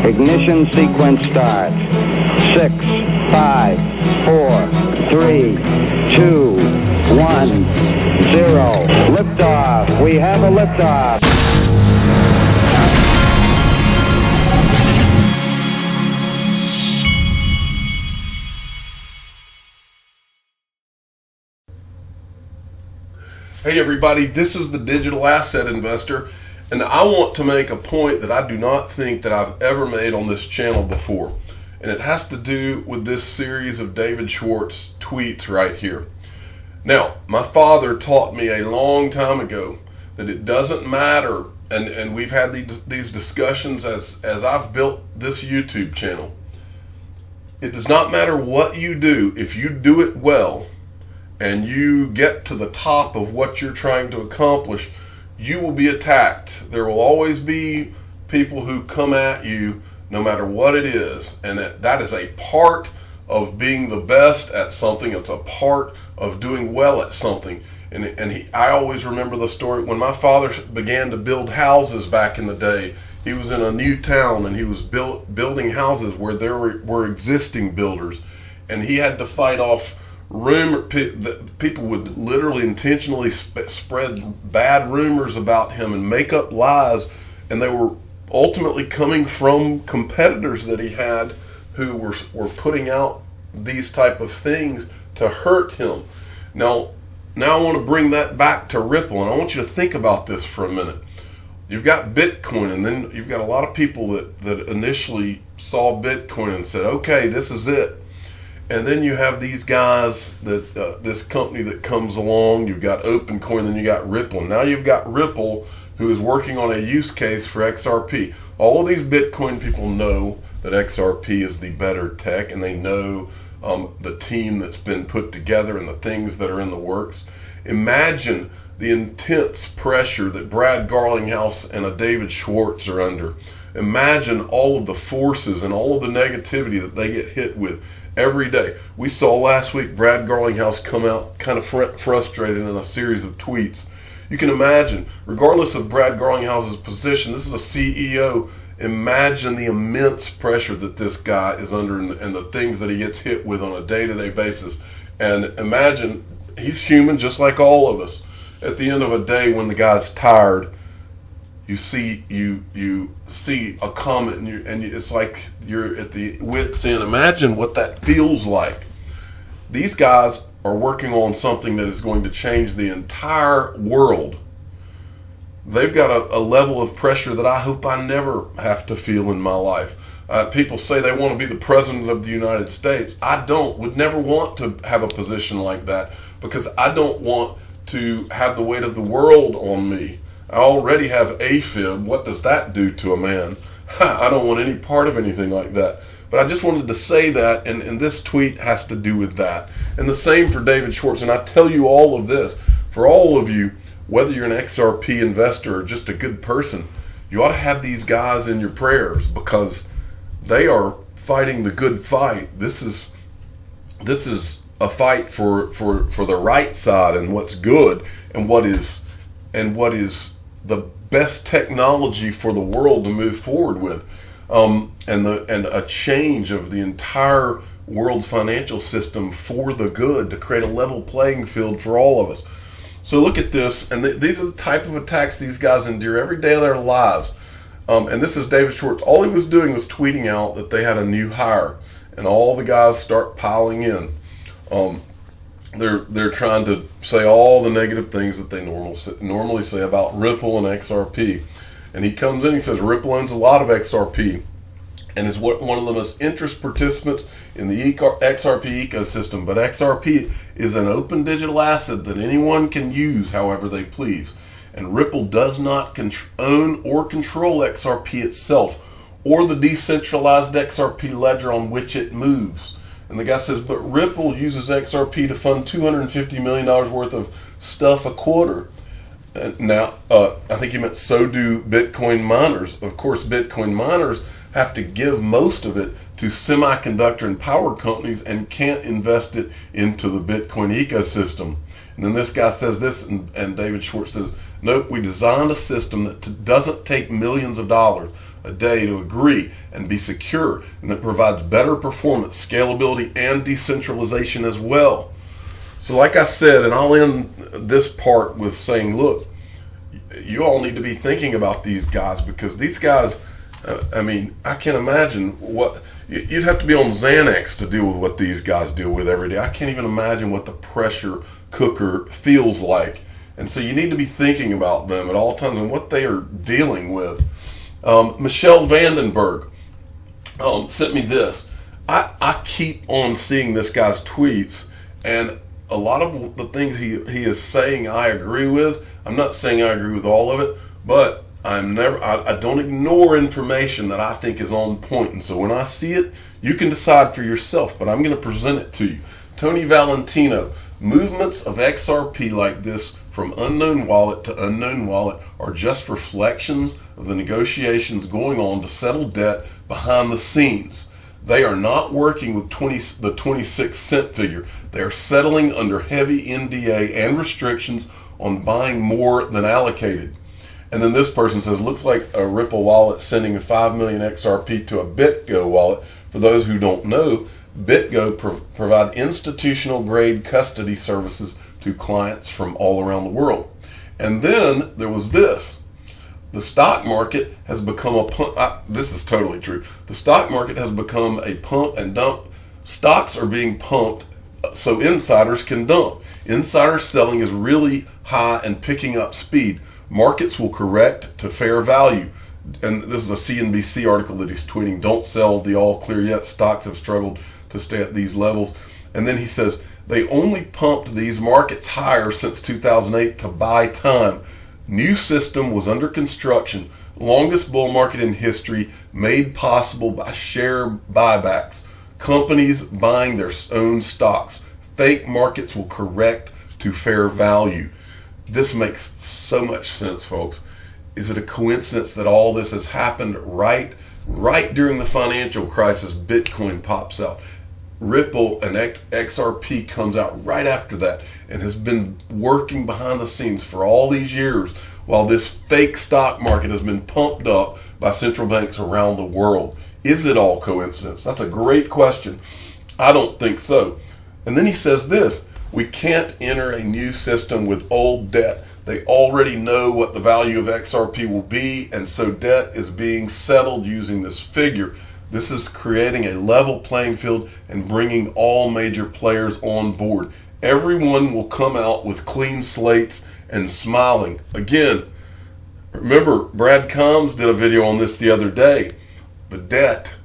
Ignition sequence starts. 6, 5, 4, 3, 2, 1, 0. Liftoff. We have a liftoff. Hey everybody, this is the Digital Asset Investor, and I want to make a point that I do not think that I've ever made on this channel before, and it has to do with this series of David Schwartz tweets right here. Now, my father taught me a long time ago that it doesn't matter, and we've had these discussions as I've built this YouTube channel. It does not matter what you do. If you do it well, and you get to the top of what you're trying to accomplish, you will be attacked. There will always be people who come at you no matter what it is, and that is a part of being the best at something. It's a part of doing well at something. I always remember the story when my father began to build houses back in the day. He was in a new town and he was building houses where there were existing builders, and he had to fight off people would literally intentionally spread bad rumors about him and make up lies, and they were ultimately coming from competitors that he had who were putting out these type of things to hurt him. Now I want to bring that back to Ripple, and I want you to think about this for a minute. You've got Bitcoin, and then you've got a lot of people that initially saw Bitcoin and said, okay, this is it. And then you have these guys, this company that comes along. You've got OpenCoin, then you got Ripple. Now you've got Ripple, who is working on a use case for XRP. All of these Bitcoin people know that XRP is the better tech, and they know the team that's been put together and the things that are in the works. Imagine the intense pressure that Brad Garlinghouse and a David Schwartz are under. Imagine all of the forces and all of the negativity that they get hit with every day. We saw last week Brad Garlinghouse come out kind of frustrated in a series of tweets. You can imagine, regardless of Brad Garlinghouse's position, this is a CEO. Imagine the immense pressure that this guy is under and the things that he gets hit with on a day-to-day basis. And imagine, he's human just like all of us. At the end of a day, when the guy's tired, you see a comment and it's like you're at the wit's end. Imagine what that feels like. These guys are working on something that is going to change the entire world. They've got a level of pressure that I hope I never have to feel in my life. People say they want to be the president of the United States. I would never want to have a position like that, because I don't want to have the weight of the world on me. I already have AFib. What does that do to a man? I don't want any part of anything like that. But I just wanted to say that, and this tweet has to do with that. And the same for David Schwartz. And I tell you all of this, for all of you, whether you're an XRP investor or just a good person, you ought to have these guys in your prayers, because they are fighting the good fight. This is a fight for the right side and what's good and what is the best technology for the world to move forward with, and a change of the entire world's financial system for the good, to create a level playing field for all of us. So look at this, and these are the type of attacks these guys endure every day of their lives. And this is David Schwartz. All he was doing was tweeting out that they had a new hire, and all the guys start piling in. They're trying to say all the negative things that they normally say about Ripple and XRP. And he comes in, he says Ripple owns a lot of XRP and is one of the most interest participants in the XRP ecosystem. But XRP is an open digital asset that anyone can use however they please. And Ripple does not own or control XRP itself or the decentralized XRP ledger on which it moves. And the guy says, but Ripple uses XRP to fund $250 million worth of stuff a quarter. And now, I think he meant so do Bitcoin miners. Of course, Bitcoin miners have to give most of it to semiconductor and power companies and can't invest it into the Bitcoin ecosystem. And then this guy says this, and David Schwartz says, nope, we designed a system that doesn't take millions of dollars. a day to agree and be secure, and that provides better performance, scalability, and decentralization as well. So like I said, and I'll end this part with saying, look, you all need to be thinking about these guys, because these guys, I can't imagine what, you'd have to be on Xanax to deal with what these guys deal with every day. I can't even imagine what the pressure cooker feels like. And so you need to be thinking about them at all times and what they are dealing with. Michelle Vandenberg sent me this. I keep on seeing this guy's tweets, and a lot of the things he is saying I agree with. I'm not saying I agree with all of it, but I don't ignore information that I think is on point. And so when I see it, you can decide for yourself, but I'm going to present it to you. Tony Valentino, movements of XRP like this from unknown wallet to unknown wallet are just reflections of the negotiations going on to settle debt behind the scenes. They are not working with the 26 cent figure. They are settling under heavy NDA and restrictions on buying more than allocated. And then this person says, looks like a Ripple wallet sending a 5 million XRP to a BitGo wallet. For those who don't know, BitGo provide institutional grade custody services to clients from all around the world. And then there was this. The stock market has become a pump. This is totally true. The stock market has become a pump and dump. Stocks are being pumped so insiders can dump. Insider selling is really high and picking up speed. Markets will correct to fair value. And this is a CNBC article that he's tweeting. Don't sell the all clear yet. Stocks have struggled to stay at these levels. And then he says, they only pumped these markets higher since 2008 to buy time. New system was under construction. Longest bull market in history, made possible by share buybacks. Companies buying their own stocks. Fake markets will correct to fair value. This makes so much sense, folks. Is it a coincidence that all this has happened right during the financial crisis? Bitcoin pops out. Ripple and XRP comes out right after that and has been working behind the scenes for all these years while this fake stock market has been pumped up by central banks around the world. Is it all coincidence? That's a great question. I don't think so. And then he says this, we can't enter a new system with old debt. They already know what the value of XRP will be, and so debt is being settled using this figure. This is creating a level playing field and bringing all major players on board. Everyone will come out with clean slates and smiling. Again, remember, Brad Combs did a video on this the other day. The debt.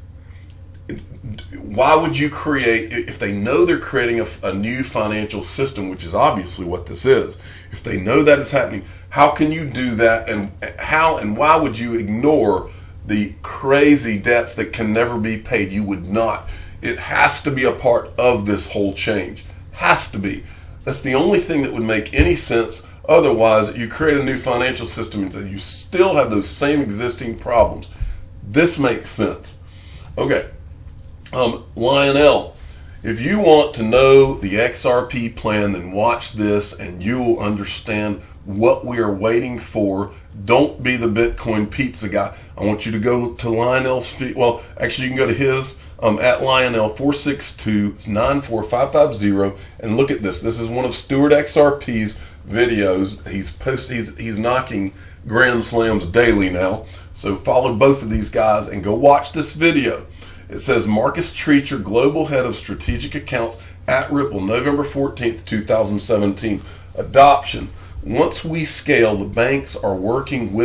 Why would you create, if they know they're creating a new financial system, which is obviously what this is, if they know that is happening, how can you do that, and how and why would you ignore the crazy debts that can never be paid? You would not. It has to be a part of this whole change. Has to be. That's the only thing that would make any sense. Otherwise, you create a new financial system and you still have those same existing problems. This makes sense. Okay. Lionel, if you want to know the XRP plan, then watch this and you will understand what we are waiting for. Don't be the Bitcoin pizza guy. I want you to go to Lionel's feed. Well, actually, you can go to his at Lionel462. It's 94550, and look at this. This is one of Stuart XRP's videos. He's knocking grand slams daily now. So follow both of these guys and go watch this video. It says Marcus Treacher, Global Head of Strategic Accounts at Ripple, November 14th, 2017. Adoption. Once we scale, the banks are working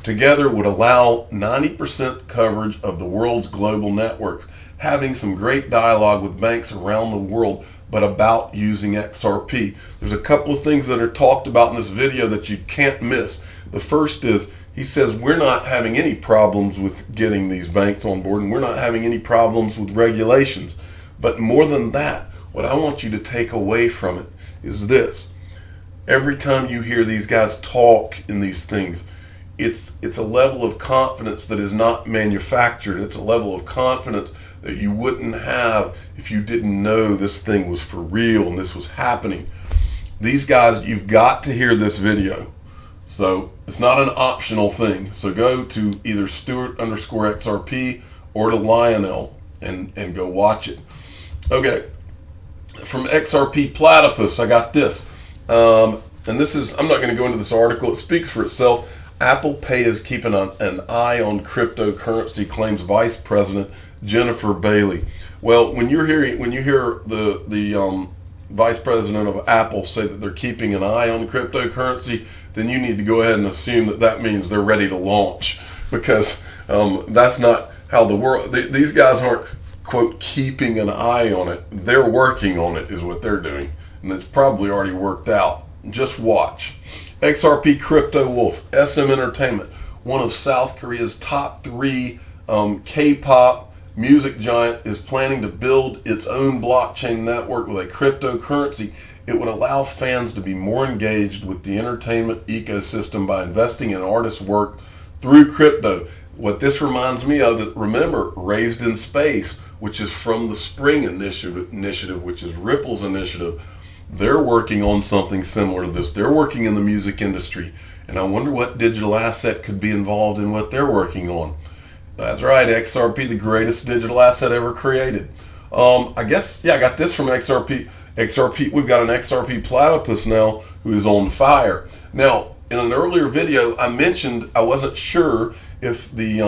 together would allow 90% coverage of the world's global networks. Having some great dialogue with banks around the world, but about using XRP. There's a couple of things that are talked about in this video that you can't miss. The first is, he says we're not having any problems with getting these banks on board, and we're not having any problems with regulations. But more than that, what I want you to take away from it is this. Every time you hear these guys talk in these things, it's a level of confidence that is not manufactured. It's a level of confidence that you wouldn't have if you didn't know this thing was for real and this was happening. These guys, you've got to hear this video. So it's not an optional thing. So go to either Stewart_XRP or to Lionel and go watch it. Okay, from XRP Platypus, I got this. And this is, I'm not going to go into this article. It speaks for itself. Apple Pay is keeping an eye on cryptocurrency, claims Vice President Jennifer Bailey. Well, when you hear the Vice President of Apple say that they're keeping an eye on cryptocurrency, then you need to go ahead and assume that that means they're ready to launch, because that's not how the world. These guys aren't, quote, keeping an eye on it. They're working on it, is what they're doing, and it's probably already worked out. Just watch. XRP Crypto Wolf, SM Entertainment, one of South Korea's top 3 K-pop music giants, is planning to build its own blockchain network with a cryptocurrency. It would allow fans to be more engaged with the entertainment ecosystem by investing in artists' work through crypto. What this reminds me of, remember, Raised in Space, which is from the Spring Initiative, which is Ripple's initiative. They're working on something similar to this. They're working in the music industry, and I wonder what digital asset could be involved in what they're working on. That's right, XRP, the greatest digital asset ever created. I guess, yeah, I got this from XRP. We've got an XRP Platypus now who is on fire. Now, in an earlier video, I mentioned I wasn't sure if the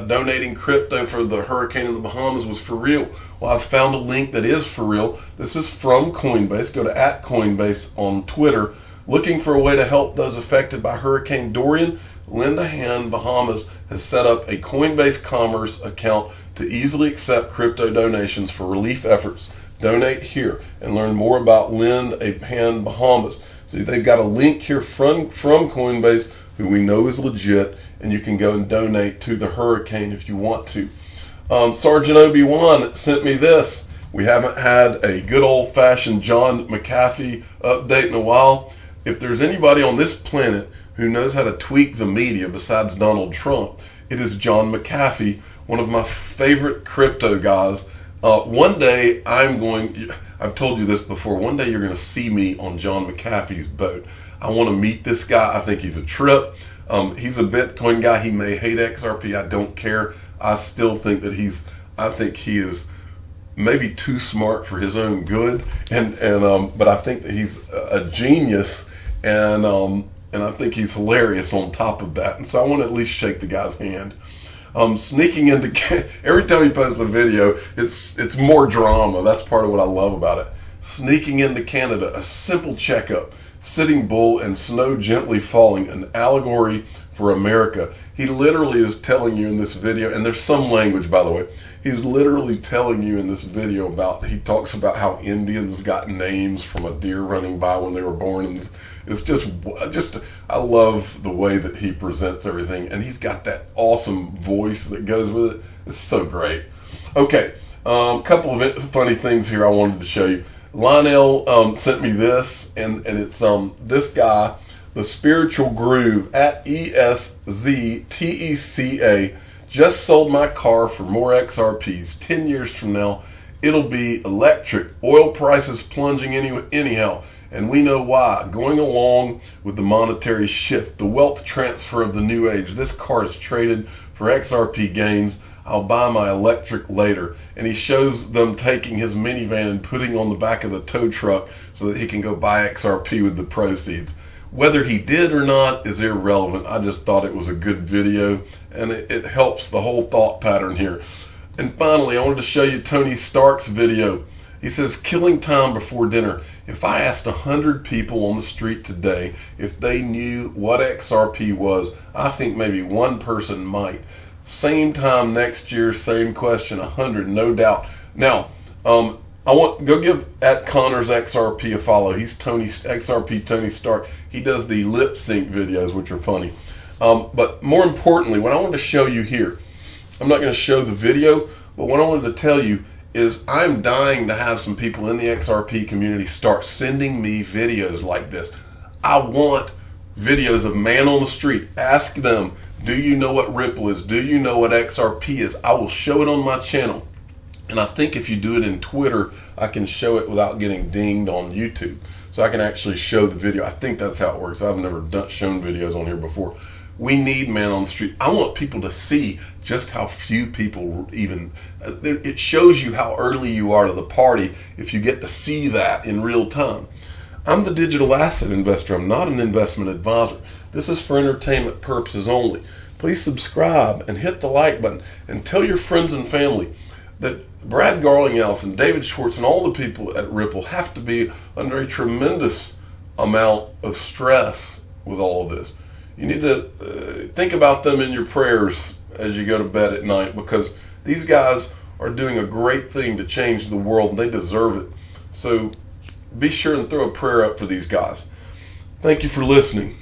donating crypto for the hurricane in the Bahamas was for real. Well, I've found a link that is for real. This is from Coinbase. Go to @Coinbase on Twitter. Looking for a way to help those affected by Hurricane Dorian, Lend a Hand Bahamas has set up a Coinbase Commerce account to easily accept crypto donations for relief efforts. Donate here and learn more about Lend a Hand Bahamas. See, they've got a link here from Coinbase, who we know is legit, and you can go and donate to the hurricane if you want to. Sergeant Obi-Wan sent me this. We haven't had a good old-fashioned John McAfee update in a while. If there's anybody on this planet who knows how to tweak the media besides Donald Trump, it is John McAfee, one of my favorite crypto guys. One day I've told you this before, one day you're going to see me on John McAfee's boat. I want to meet this guy. I think he's a trip. He's a Bitcoin guy. He may hate XRP. I don't care. I still think that he is maybe too smart for his own good. But I think that he's a genius, and I think he's hilarious on top of that. And so I want to at least shake the guy's hand. Sneaking into every time he posts a video, it's more drama. That's part of what I love about it. Sneaking into Canada, a simple checkup. Sitting Bull and Snow Gently Falling, an allegory for America. He literally is telling you in this video, and there's some language, by the way, he's literally telling you in this video he talks about how Indians got names from a deer running by when they were born, and it's just I love the way that he presents everything, and he's got that awesome voice that goes with it. It's so great. Okay, a couple of funny things here I wanted to show you. Lionel sent me this, and it's this guy, the Spiritual Groove at ESZTECA, just sold my car for more XRPs. 10 years from now, it'll be electric. Oil prices plunging anyhow, and we know why. Going along with the monetary shift, the wealth transfer of the new age. This car is traded for XRP gains. I'll buy my electric later. And he shows them taking his minivan and putting on the back of the tow truck so that he can go buy XRP with the proceeds. Whether he did or not is irrelevant. I just thought it was a good video, and it helps the whole thought pattern here. And finally, I wanted to show you Tony Stark's video. He says, killing time before dinner. If I asked 100 people on the street today if they knew what XRP was, I think maybe one person might. Same time next year, same question, 100, no doubt. Now, go give @Connors XRP a follow. He's XRP Tony Stark. He does the lip sync videos, which are funny. But more importantly, what I want to show you here, I'm not going to show the video, but what I wanted to tell you is I'm dying to have some people in the XRP community start sending me videos like this. I want videos of man on the street. Ask them, do you know what Ripple is? Do you know what XRP is? I will show it on my channel. And I think if you do it in Twitter, I can show it without getting dinged on YouTube. so I can actually show the video. I think that's how it works. I've never shown videos on here before. We need man on the street. I want people to see just how few people even, it shows you how early you are to the party if you get to see that in real time. I'm the digital asset investor. I'm not an investment advisor. This is for entertainment purposes only. Please subscribe and hit the like button and tell your friends and family that Brad Garlinghouse and David Schwartz and all the people at Ripple have to be under a tremendous amount of stress with all of this. You need to think about them in your prayers as you go to bed at night, because these guys are doing a great thing to change the world and they deserve it. So be sure and throw a prayer up for these guys. Thank you for listening.